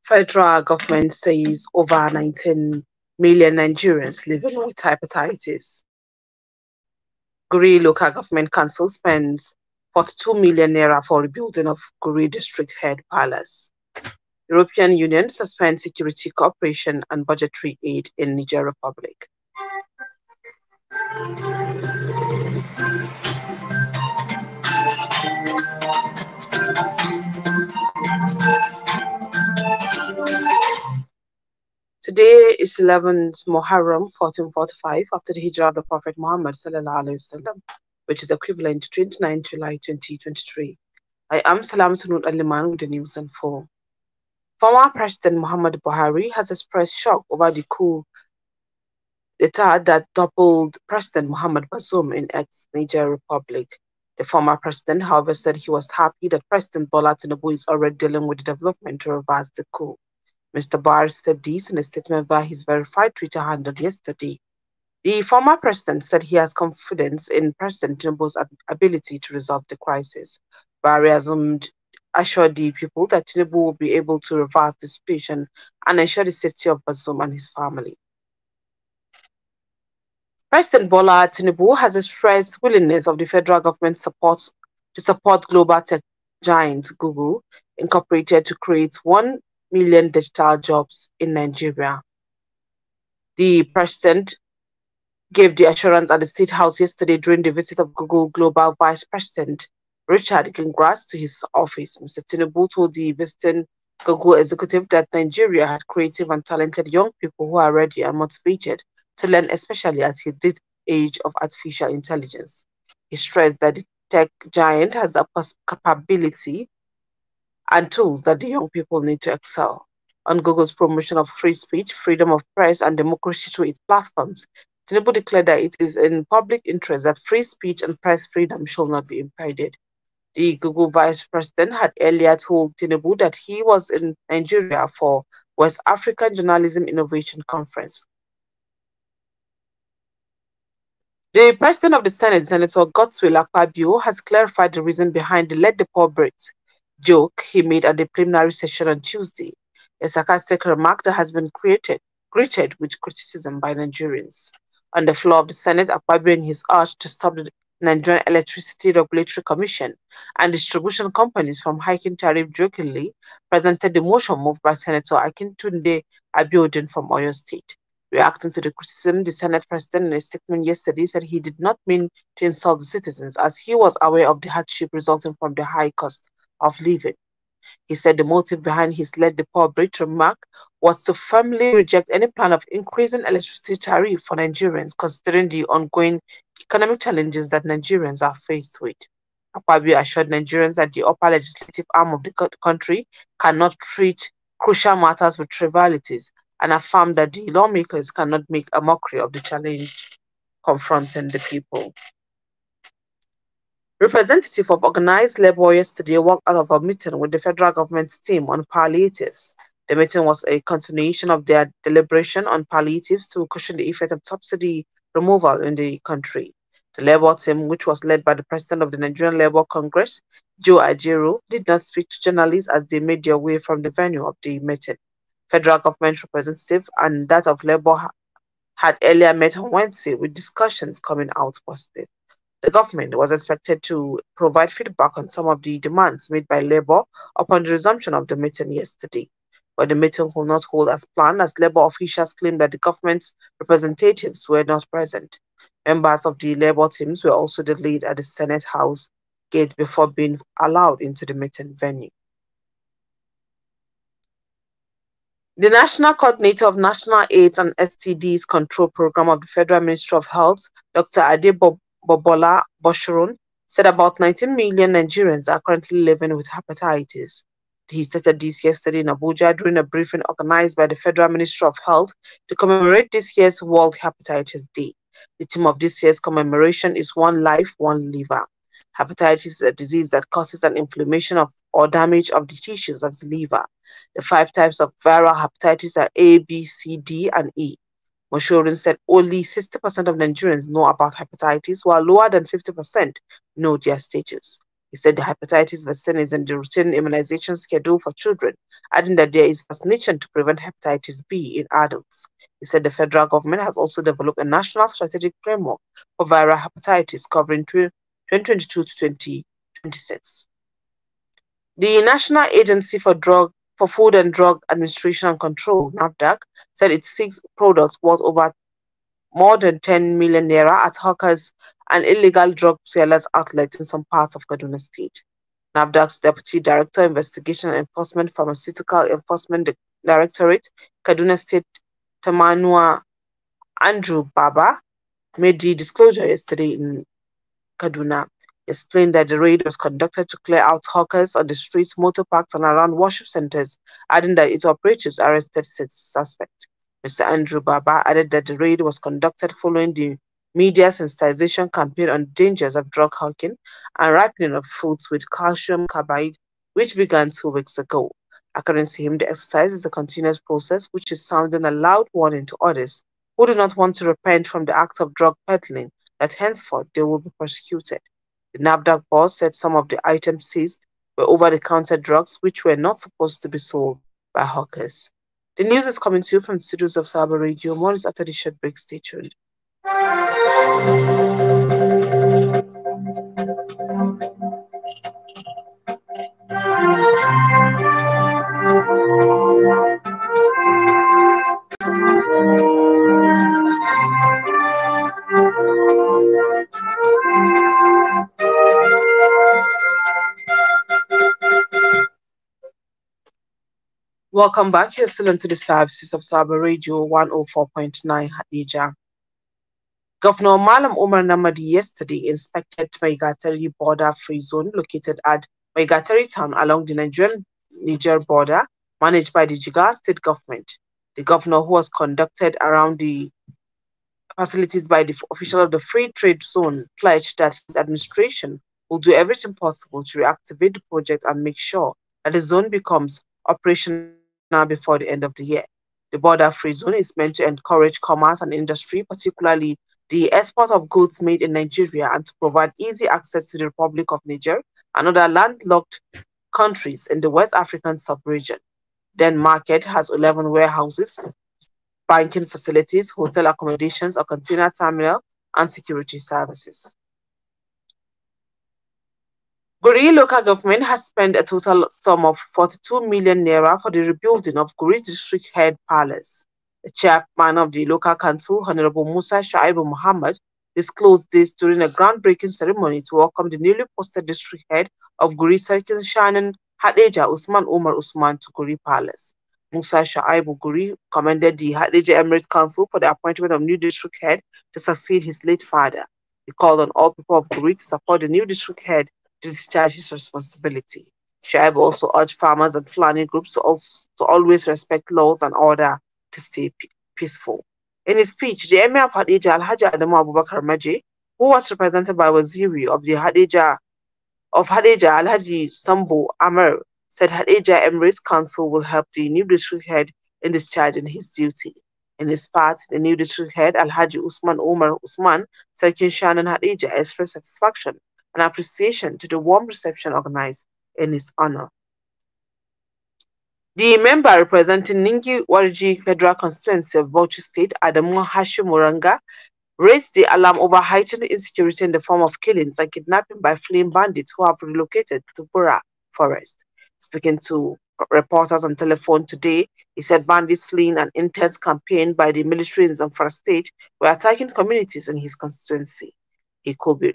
Federal government says over 19 million Nigerians living with hepatitis. Guri local government council spends 42 million naira for rebuilding of Guri district head palace. European Union suspends security cooperation and budgetary aid in Niger Republic. Today is 11th Muharram 1445 after the Hijrah of the Prophet Muhammad sallallahu alaihi wasallam, which is equivalent to 29 July 2023. I am Salamatu Aliman with the news and full. Former President Muhammad Buhari has expressed shock over the coup d'etat that toppled President Mohamed Bazoum in ex-Niger Republic. The former president, however, said he was happy that President Bola Tinubu is already dealing with the development to reverse the coup. Mr. Buhari said this in a statement via his verified Twitter handle yesterday. The former president said he has confidence in President Tinubu's ability to resolve the crisis. Buhari assured the people that Tinubu will be able to reverse the situation and ensure the safety of Bazoum and his family. President Bola Tinubu has expressed willingness of the federal government to support global tech giant Google Incorporated to create 1 million digital jobs in Nigeria. The president gave the assurance at the State House yesterday during the visit of Google Global Vice President Richard Gingras to his office. Mr. Tinubu told the visiting Google executive that Nigeria had creative and talented young people who are ready and motivated to learn, especially at the age of artificial intelligence. He stressed that the tech giant has the capability and tools that the young people need to excel. On Google's promotion of free speech, freedom of press, and democracy through its platforms, Tinubu declared that it is in public interest that free speech and press freedom shall not be impeded. The Google vice president had earlier told Tinubu that he was in Nigeria for West African Journalism Innovation Conference. The president of the Senate, Senator Godswill Akpabio, has clarified the reason behind the "let the poor breathe" joke he made at the plenary session on Tuesday, a sarcastic remark that has been greeted with criticism by Nigerians. On the floor of the Senate, Akpabio, in his urge to stop the Nigerian Electricity Regulatory Commission and distribution companies from hiking tariff, jokingly presented the motion moved by Senator Akintunde Abiodun from Oyo State. Reacting to the criticism, the Senate president in a statement yesterday said he did not mean to insult the citizens, as he was aware of the hardship resulting from the high cost of living. He said the motive behind his "let the poor breathe" remark was to firmly reject any plan of increasing electricity tariff for Nigerians, considering the ongoing economic challenges that Nigerians are faced with. Akpabio assured Nigerians that the upper legislative arm of the country cannot treat crucial matters with trivialities, and affirmed that the lawmakers cannot make a mockery of the challenge confronting the people. Representative of organized labor yesterday walked out of a meeting with the federal government's team on palliatives. The meeting was a continuation of their deliberation on palliatives to cushion the effect of subsidy removal in the country. The labor team, which was led by the president of the Nigerian Labour Congress, Joe Ajaero, did not speak to journalists as they made their way from the venue of the meeting. Federal government representative and that of Labour had earlier met on Wednesday, with discussions coming out positive. The government was expected to provide feedback on some of the demands made by Labour upon the resumption of the meeting yesterday. But the meeting will not hold as planned, as Labour officials claimed that the government's representatives were not present. Members of the Labour teams were also delayed at the Senate House gate before being allowed into the meeting venue. The National Coordinator of National AIDS and STDs Control Program of the Federal Ministry of Health, Dr. Adebobola Boshoron, said about 19 million Nigerians are currently living with hepatitis. He stated this yesterday in Abuja during a briefing organized by the Federal Ministry of Health to commemorate this year's World Hepatitis Day. The theme of this year's commemoration is "One Life, One Liver." Hepatitis is a disease that causes an inflammation of or damage of the tissues of the liver. The 5 types of viral hepatitis are A, B, C, D, and E. Moshorin said only 60% of Nigerians know about hepatitis, while lower than 50% know their status. He He said the hepatitis vaccine is in the routine immunization schedule for children, adding that there is vaccination to prevent hepatitis B in adults. He said the federal government has also developed a national strategic framework for viral hepatitis covering 2022 to 2026. The National Agency for Food and Drug Administration and Control, NAFDAC, said it seeks products worth over more than 10 million naira at hawkers and illegal drug sellers outlets in some parts of Kaduna State. NAFDAC's Deputy Director, Investigation and Enforcement, Pharmaceutical Enforcement Directorate, Kaduna State, Tamanua Andrew Baba, made the disclosure yesterday in Kaduna. Explained that the raid was conducted to clear out hawkers on the streets, motor parks, and around worship centers, adding that its operatives arrested six suspects. Mr. Andrew Baba added that the raid was conducted following the media sensitization campaign on dangers of drug hawking and ripening of fruits with calcium carbide, which began 2 weeks ago. According to him, the exercise is a continuous process which is sounding a loud warning to others who do not want to repent from the act of drug peddling that henceforth they will be prosecuted. The NAFDAC boss said some of the items seized were over-the-counter drugs which were not supposed to be sold by hawkers. The news is coming to you from the studios of Sawaba Radio. More is after the short break. Stay tuned. Welcome back. You're still into the services of Sawaba Radio 104.9 Hadija. Governor Malam Umar Namadi yesterday inspected Maigatari border-free zone located at Maigatari town along the Nigerian-Niger border, managed by the Jigawa state government. The governor, who was conducted around the facilities by the official of the free trade zone, pledged that his administration will do everything possible to reactivate the project and make sure that the zone becomes operational before the end of the year. The border-free zone is meant to encourage commerce and industry, particularly the export of goods made in Nigeria, and to provide easy access to the Republic of Niger and other landlocked countries in the West African sub-region. Then market has 11 warehouses, banking facilities, hotel accommodations, a container terminal, and security services. Guri local government has spent a total sum of 42 million naira for the rebuilding of Guri district head palace. The chairman of the local council, Honorable Musa Shaibu Muhammad, disclosed this during a groundbreaking ceremony to welcome the newly posted district head of Guri Sarkin Shanan Hadeja Usman Umar Usman to Guri Palace. Musa Shaibu Guri commended the Hadeja Emirate Council for the appointment of new district head to succeed his late father. He called on all people of Guri to support the new district head to discharge his responsibility. Shaib also urged farmers and Fulani groups to always respect laws and order to stay peaceful. In his speech, the Emir of Hadija Alhaji Adamu Abubakar Maji, who was represented by Waziri of Hadija Alhaji Sambo Amr, said Hadija Emirates Council will help the new district head in discharging his duty. In his part, the new district head Alhaji Usman Umar Usman, Sarkin Shanan Hadija, expressed satisfaction and appreciation to the warm reception organized in his honor. The member representing Ningi Warji Federal Constituency of Bauchi State, Adamu Hashim Muranga, raised the alarm over heightened insecurity in the form of killings and kidnapping by fleeing bandits who have relocated to Bura Forest. Speaking to reporters on telephone today, he said bandits fleeing an intense campaign by the military in Zamfara State were attacking communities in his constituency. It could be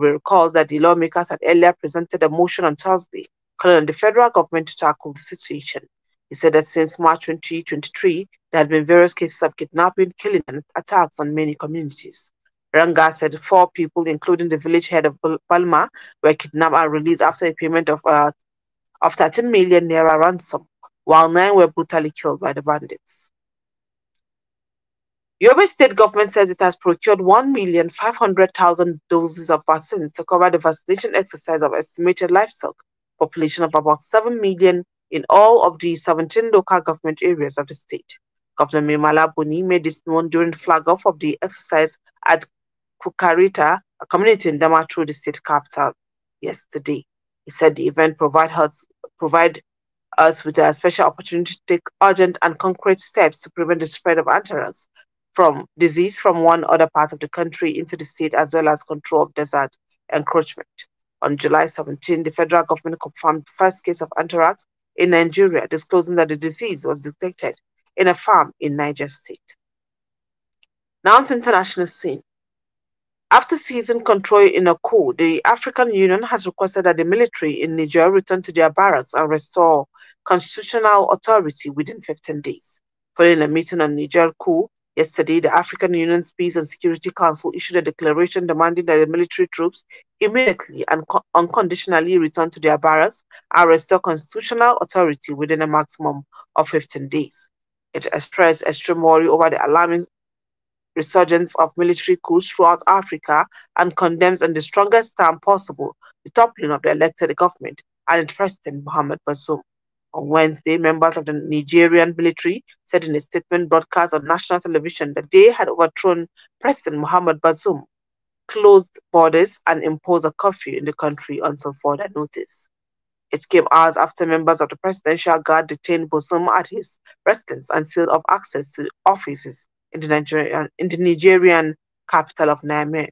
recalled that the lawmakers had earlier presented a motion on Thursday calling on the federal government to tackle the situation. He said that since March 2023, there had been various cases of kidnapping, killing, and attacks on many communities. Ranga said 4 people, including the village head of Palma, were kidnapped and released after a payment of 13 million naira ransom, while 9 were brutally killed by the bandits. Yobe State government says it has procured 1,500,000 doses of vaccines to cover the vaccination exercise of estimated livestock population of about 7 million in all of the 17 local government areas of the state. Governor Mimala Buni made this known during the flag-off of the exercise at Kukarita, a community in Damaturu, the state capital, yesterday. He said the event provide us with a special opportunity to take urgent and concrete steps to prevent the spread of anthrax from disease from one other part of the country into the state, as well as control of desert encroachment. On July 17, the federal government confirmed the first case of anthrax in Nigeria, disclosing that the disease was detected in a farm in Niger State. Now to international scene. After seizing control in a coup, the African Union has requested that the military in Niger return to their barracks and restore constitutional authority within 15 days. Following a meeting on Niger coup yesterday, the African Union's Peace and Security Council issued a declaration demanding that the military troops immediately and unconditionally return to their barracks and restore constitutional authority within a maximum of 15 days. It expressed extreme worry over the alarming resurgence of military coups throughout Africa and condemns in the strongest term possible the toppling of the elected government and its president Mohamed Bazoum. On Wednesday, members of the Nigerian military said in a statement broadcast on national television that they had overthrown President Mohamed Bazoum, closed borders, and imposed a curfew in the country until further notice. It came hours after members of the Presidential Guard detained Bazoum at his residence and sealed off access to offices in the Nigerian capital of Niamey.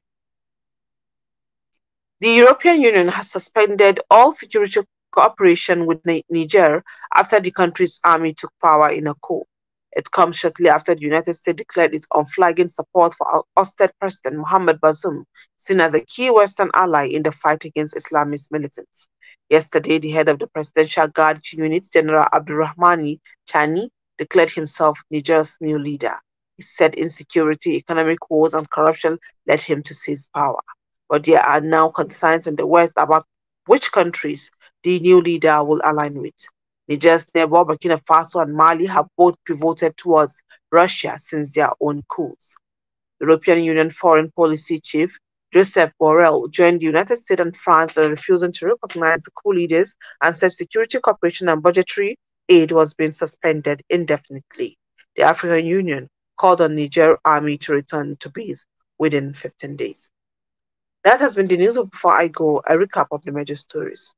The European Union has suspended all security cooperation with Niger after the country's army took power in a coup. It comes shortly after the United States declared its unflagging support for ousted President Mohamed Bazoum, seen as a key Western ally in the fight against Islamist militants. Yesterday, the head of the Presidential Guard unit, General Abdurrahmani Chani, declared himself Niger's new leader. He said insecurity, economic woes, and corruption led him to seize power. But there are now concerns in the West about which countries the new leader will align with. Niger's neighbor, Burkina Faso and Mali, have both pivoted towards Russia since their own coups. European Union Foreign Policy Chief Joseph Borrell joined the United States and France in refusing to recognize the coup leaders and said security cooperation and budgetary aid was being suspended indefinitely. The African Union called on Niger army to return to base within 15 days. That has been the news. Before I go, a recap of the major stories.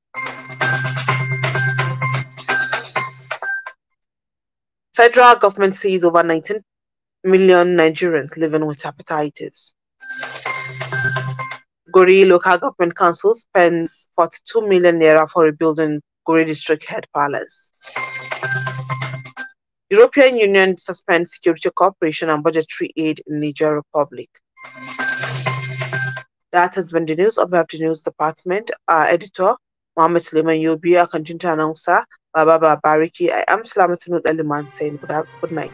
Federal government sees over 19 million Nigerians living with hepatitis. Gori local government council spends 42 million naira for rebuilding Gori district head palace. European Union suspends security cooperation and budgetary aid in Niger Republic. That has been the news on behalf of the news department. Our editor, Mohammed Suleiman Yobi, our content announcer, Baba Bariki. I am Slamatunu Eliman saying good night.